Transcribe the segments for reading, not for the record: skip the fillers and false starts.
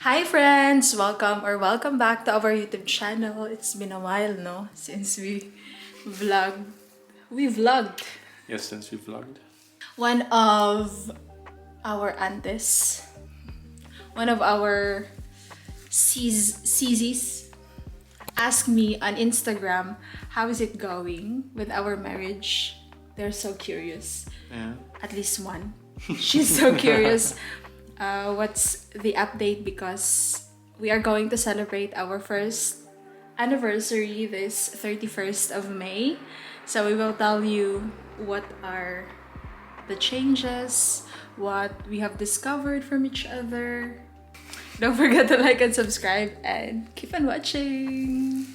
Hi friends! Welcome back to our YouTube channel. It's been a while, no? Since we vlogged. We vlogged. Yes, since we vlogged. One of our aunties, one of our CZs asked me on Instagram, how is it going with our marriage? They're so curious. Yeah. At least one. She's so curious. What's the update, because we are going to celebrate our first anniversary this 31st of May. So we will tell you what are the changes, what we have discovered from each other. Don't forget to like and subscribe and keep on watching.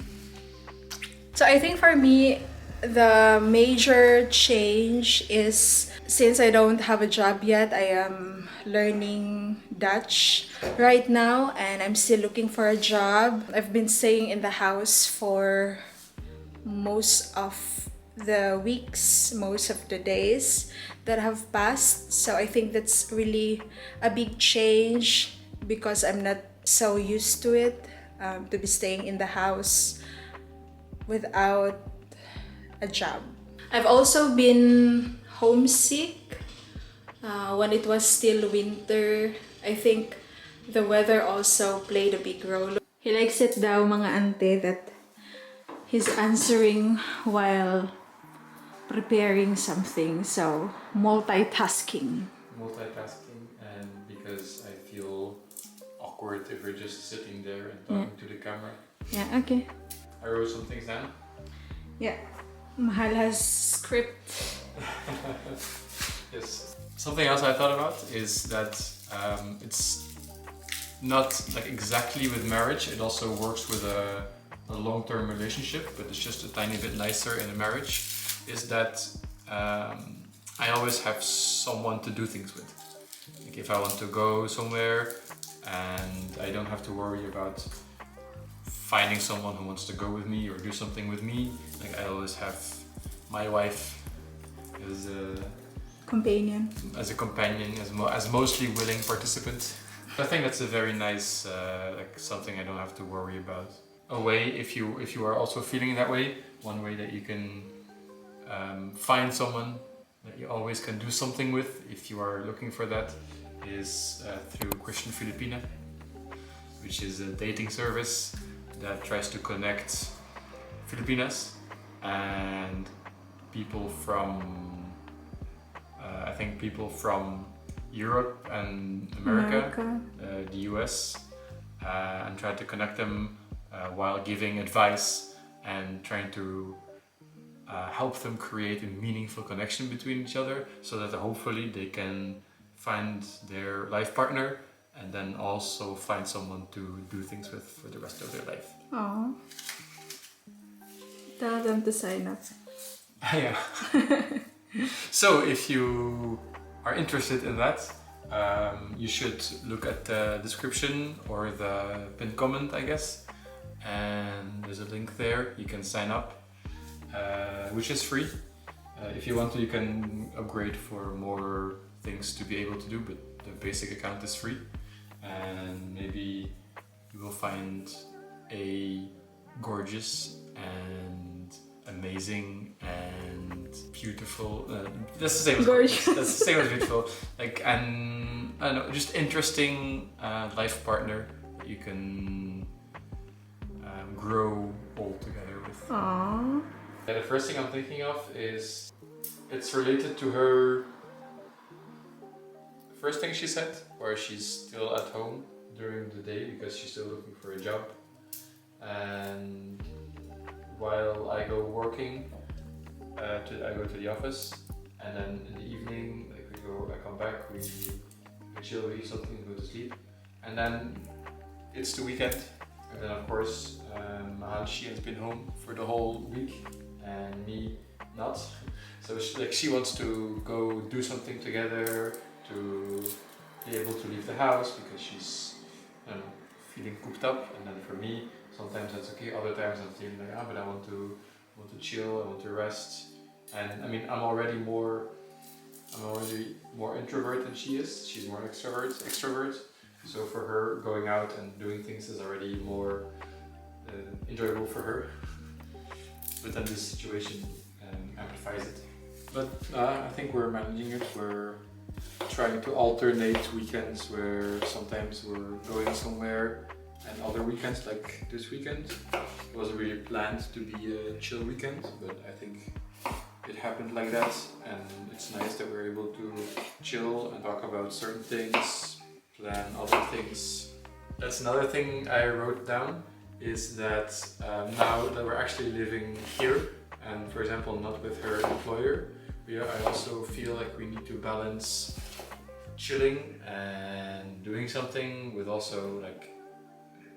So I think for me, the major change is, since I don't have a job yet, I am learning Dutch right now and I'm still looking for a job. I've been staying in the house for most of the weeks, most of the days that have passed. So I think that's really a big change because I'm not so used to it, to be staying in the house without a job. I've also been homesick when it was still winter. I think the weather also played a big role. He likes it daw, mga ante, that he's answering while preparing something. So multitasking. Multitasking, and because I feel awkward if we're just sitting there and talking to the camera. Yeah, okay. I wrote some things down. Yeah. Mahal has script. Yes. Something else I thought about is that it's not like exactly with marriage. It also works with a long-term relationship, but it's just a tiny bit nicer in a marriage. Is that I always have someone to do things with. Like if I want to go somewhere and I don't have to worry about finding someone who wants to go with me or do something with me. Like I always have my wife as a companion, as mostly willing participant. I think that's a very nice like something I don't have to worry about. A way, if you are also feeling that way, one way that you can find someone that you always can do something with if you are looking for that is through Belgian-Filipina, which is a dating service that tries to connect Filipinas and people from I think people from Europe and America. The US, and try to connect them while giving advice and trying to help them create a meaningful connection between each other so that hopefully they can find their life partner and then also find someone to do things with for the rest of their life. Oh. Tell them to sign up. Yeah. So if you are interested in that, you should look at the description or the pinned comment, I guess. And there's a link there. You can sign up, which is free. If you want to, you can upgrade for more things to be able to do, but the basic account is free. And maybe you will find a gorgeous and amazing and beautiful. That's the same as gorgeous. That's the same as beautiful. Like, and I don't know, just interesting life partner that you can grow all together with. Aww. The first thing I'm thinking of is it's related to her first thing she said, where she's still at home during the day because she's still looking for a job. And while I go working, I go to the office, and then in the evening, like I come back, we chill, we eat something, go to sleep, and then it's the weekend, and then of course, she has been home for the whole week, and me not. So she wants to go do something together, to be able to leave the house because she's, I don't know, feeling cooped up. And then for me, sometimes that's okay. Other times I'm feeling like, but I want to chill. I want to rest. And I mean, I'm already more introvert than she is. She's more extrovert. So for her, going out and doing things is already more enjoyable for her. But then this situation amplifies it. But I think we're managing it. We're trying to alternate weekends where sometimes we're going somewhere, and other weekends, like this weekend, it wasn't really planned to be a chill weekend, but I think it happened like that, and it's nice that we're able to chill and talk about certain things, plan other things. That's another thing I wrote down, is that now that we're actually living here, and for example not with her employer, I also feel like we need to balance chilling and doing something with also like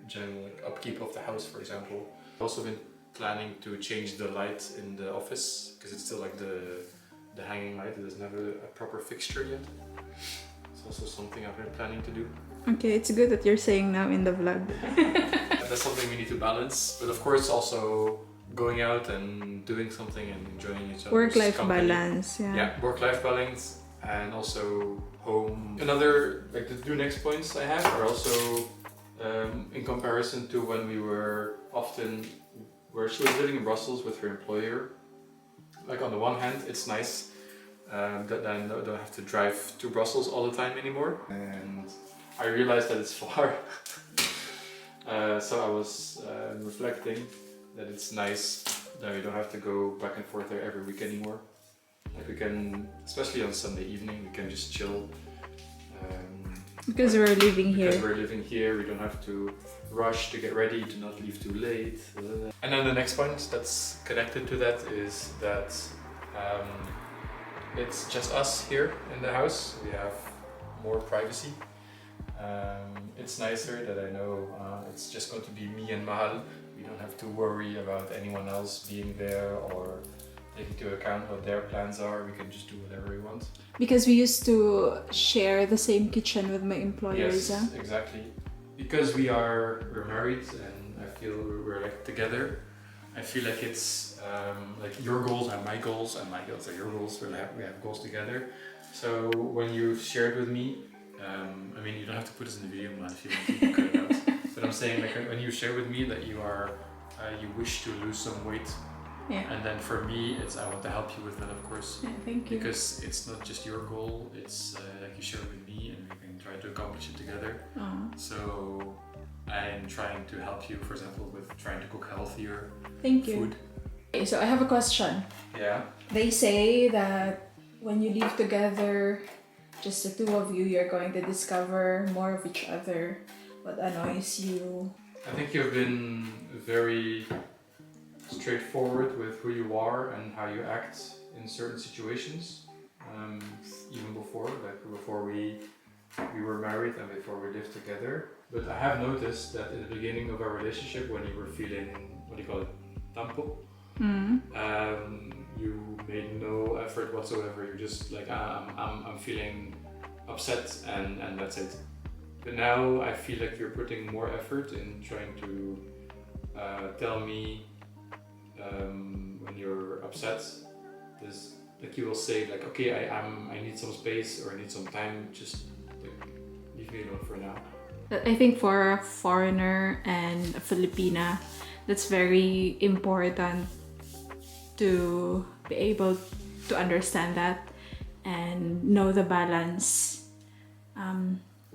general upkeep of the house, for example. I've also been planning to change the light in the office, because it's still like the hanging light. It doesn't have a proper fixture yet. It's also something I've been planning to do. Okay, it's good that you're saying now in the vlog. That's something we need to balance, but of course also going out and doing something and enjoying each other's Work-life company. balance, yeah. Yeah, work-life balance, and also home. Another, like the two next points I have are also in comparison to when we were often, where she was living in Brussels with her employer. Like on the one hand, it's nice that I don't have to drive to Brussels all the time anymore, and I realized that it's far. So I was reflecting that it's nice that we don't have to go back and forth there every week anymore. Like we can, especially on Sunday evening, we can just chill. Because we're living here. Because we're living here, we don't have to rush to get ready, to not leave too late. And then the next point that's connected to that is that it's just us here in the house. We have more privacy. It's nicer that I know it's just going to be me and Mahal. We don't have to worry about anyone else being there or take into account what their plans are. We can just do whatever we want. Because we used to share the same kitchen with my employers. Yes, exactly. Because we're married and I feel we're like together. I feel like it's like your goals are my goals and my goals are your goals. We have goals together. So when you shared with me, I mean, you don't have to put this in the video, man, if you want to cut it out. But I'm saying, like, when you share with me that you wish to lose some weight, Yeah. and then for me, I want to help you with that, of course. Yeah, thank you. Because it's not just your goal; it's like you share with me, and we can try to accomplish it together. So I'm trying to help you, for example, with trying to cook healthier Thank you. food. Okay, so I have a question. Yeah. They say that when you live together, just the two of you, you're going to discover more of each other. What annoys you? I think you've been very straightforward with who you are and how you act in certain situations. Even before we were married and before we lived together. But I have noticed that in the beginning of our relationship, when you were feeling, what do you call it, tampo, you made no effort whatsoever. You're just like, I'm feeling upset and that's it. But now I feel like you're putting more effort in trying to tell me when you're upset. Like you will say, like, okay, I need some space or I need some time. Just like, leave me alone for now. I think for a foreigner and a Filipina, that's very important to be able to understand that and know the balance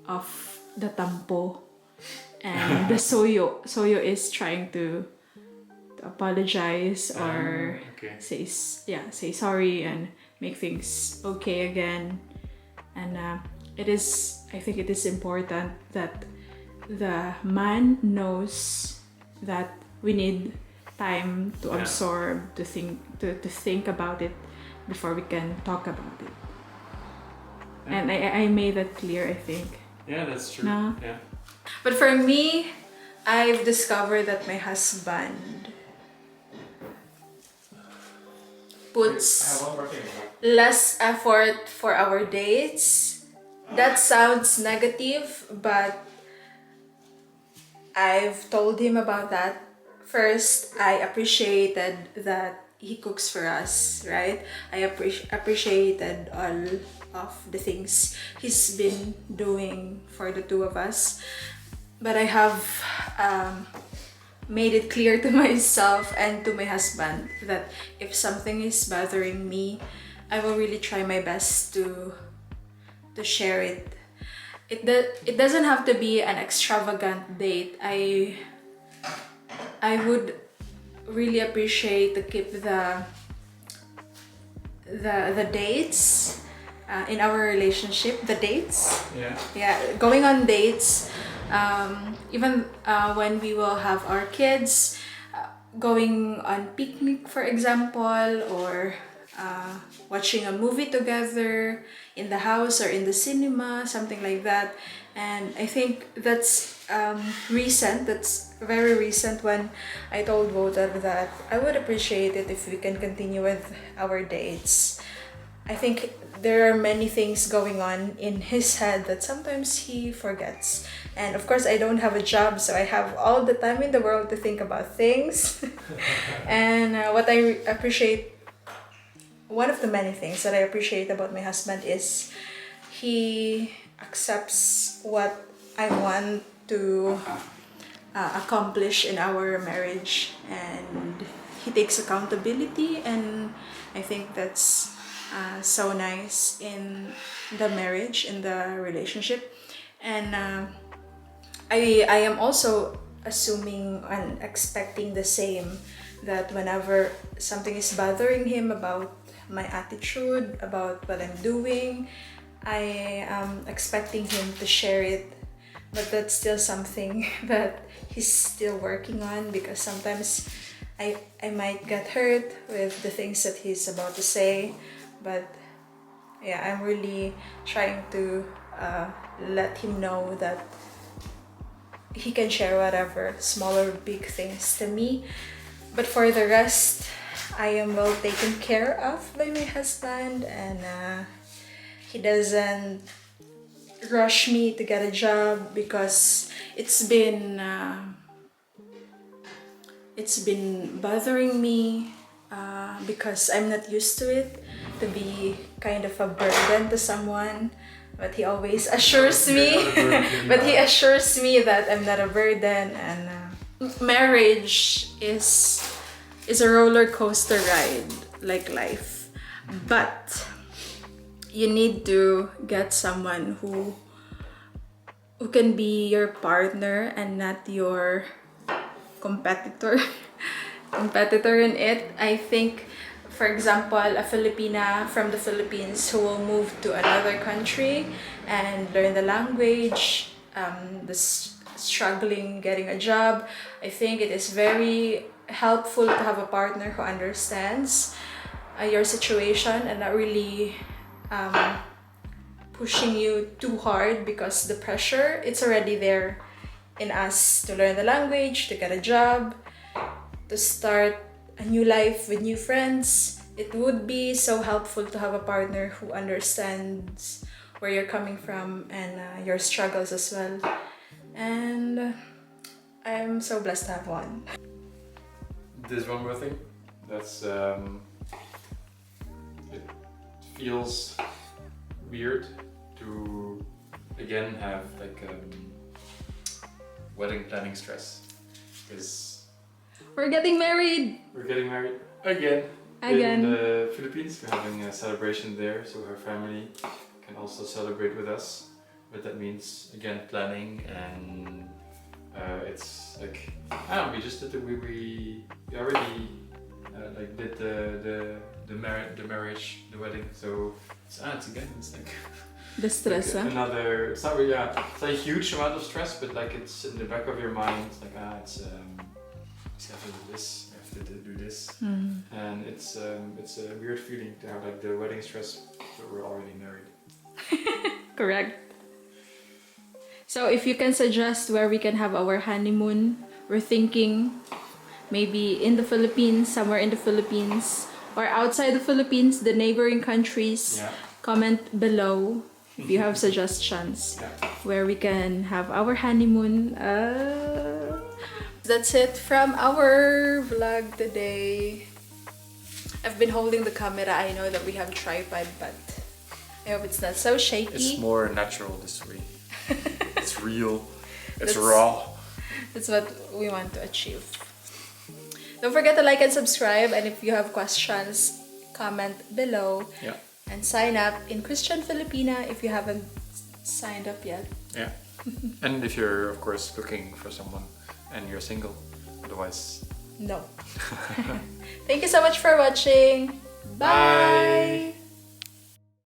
of the tampo and the soyo. Soyo is trying to apologize or say sorry and make things okay again. And I think it is important that the man knows that we need time to absorb, to think about it before we can talk about it. And I made that clear, I think. Yeah, that's true. No? Yeah. But for me, I've discovered that my husband puts I have one more thing. less effort for our dates. That sounds negative, but I've told him about that. First, I appreciated that he cooks for us, right? I appreciated all of the things he's been doing for the two of us. But I have made it clear to myself and to my husband that if something is bothering me, I will really try my best to share it. It doesn't have to be an extravagant date. I would really appreciate to keep the dates in our relationship. The dates. Yeah, going on dates. Even when we will have our kids, going on picnic, for example, or watching a movie together in the house or in the cinema, something like that. And I think that's recent. That's very recent when I told Wotar that I would appreciate it if we can continue with our dates. I think there are many things going on in his head that sometimes he forgets. And of course, I don't have a job, so I have all the time in the world to think about things. And what I appreciate, one of the many things that I appreciate about my husband is he accepts what I want to accomplish in our marriage, and he takes accountability, and I think that's so nice in the marriage, in the relationship. And I am also assuming and expecting the same, that whenever something is bothering him about my attitude, about what I'm doing, I am expecting him to share it. But that's still something that he's still working on, because sometimes I might get hurt with the things that he's about to say. But yeah, I'm really trying to let him know that he can share whatever, small or big things to me. But for the rest, I am well taken care of by my husband, and he doesn't rush me to get a job, because it's been bothering me, because I'm not used to it, to be kind of a burden to someone. But he always assures me that I'm not a burden. And marriage is a roller coaster ride, like life. But you need to get someone who can be your partner and not your competitor in it. I think, for example, a Filipina from the Philippines who will move to another country and learn the language, struggling getting a job, I think it is very helpful to have a partner who understands your situation and not really pushing you too hard, because the pressure, it's already there in us to learn the language, to get a job, to start a new life with new friends. It would be so helpful to have a partner who understands where you're coming from and your struggles as well. And I'm so blessed to have one. There's one more thing. That's it feels weird to again have like wedding planning stress, because we're getting married again in the Philippines. We're having a celebration there, so her family can also celebrate with us. But that means again planning, and it's like we just did we already like did the marriage, the wedding. So it's like the stress. Like another. It's not really. Yeah, it's not a huge amount of stress, but like it's in the back of your mind. It's like you have to do this. You have to do this, and it's a weird feeling to have like the wedding stress, but we're already married. Correct. So if you can suggest where we can have our honeymoon, we're thinking maybe in the Philippines, somewhere in the Philippines, or outside the Philippines, the neighboring countries. Yeah. Comment below if you have suggestions where we can have our honeymoon. That's it from our vlog today. I've been holding the camera. I know that we have tripod, but I hope it's not so shaky. It's more natural this way. It's real. It's That's- raw. That's what we want to achieve. Don't forget to like and subscribe, and if you have questions, comment below. Yeah. And sign up in Christian Filipina if you haven't signed up yet. Yeah. And if you're, of course, looking for someone and you're single, otherwise. No. Thank you so much for watching. Bye.